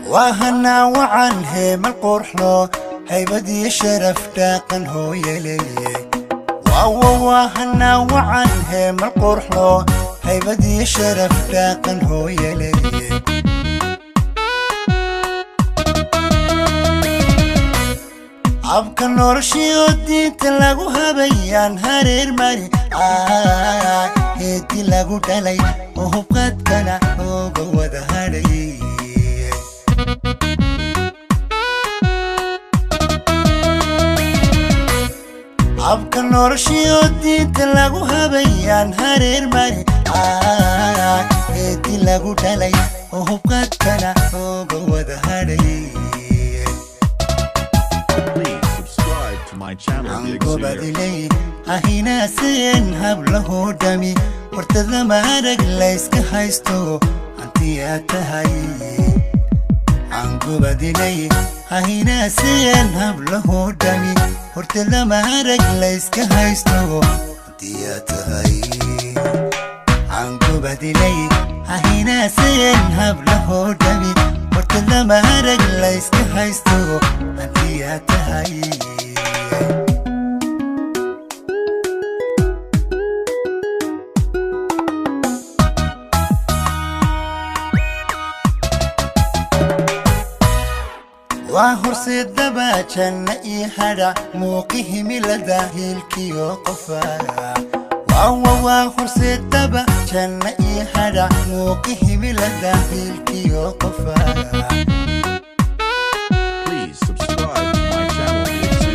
وهنا وعنه من القرحلو هيبدي شرف تاقن هو يلي وهنا وعنه من القرحلو هيبدي شرف تاقن هو يلي أبكى نورشي ودي تلاقو هبيان هرير ماري هيدي لاقو دالي وهو قد كان وقوة هاري أبكى نورشي ودي تلاقو هبيان هرير ماري هيدي لاقو دالي وهو قد كان وقوة هاري My channel Anko badilay ahina sen hablo dami hortada maarag la iska haysto antiya tahay Anko badilay ahina sen hablo dami hortada maarag la iska haysto antiya tahay Anko badilay ahina sen hablo dami hortada maarag la iska haysto antiya tahay وهرسي الدباجن إيهادا موقيه ملدا هيلكيو قفايا وهرسي الدباجن إيهادا موقيه ملدا هيلكيو قفايا Please subscribe to my channel DXC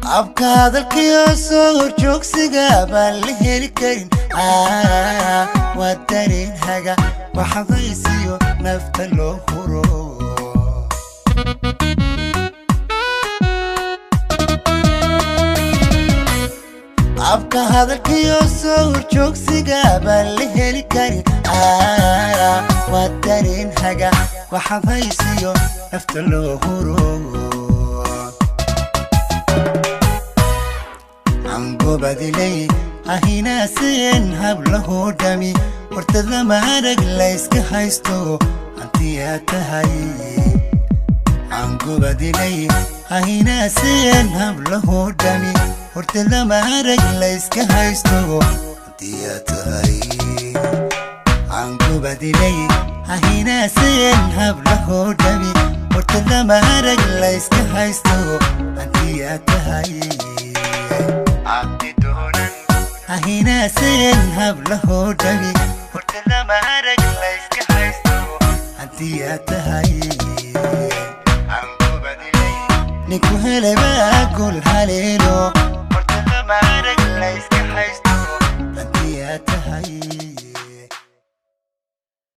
أبكى هذا الكيوسو جوكسي قابل لهيلكين والدارين هاقا وحضيسيو نفتلو خروج أبكى هذا الكيوسو جوكسي قابل لهيلكين والدارين هاقا وحضيسيو نفتلو خروج Anko badilay ahina sen hablo dami hortada maarag la iska haysto antiya tahay Anko badilay ahina sen hablo dami hortada maarag la iska haysto antiya tahay Anko badilay ahina sen hablo dami hortada maarag la iska haysto antiya tahay ahina sen hablo dami hortada maarag la iska haysto antiya tahay Anko badilay ninku helay baagul haleelo hortada maarag la iska haysto antiya tahay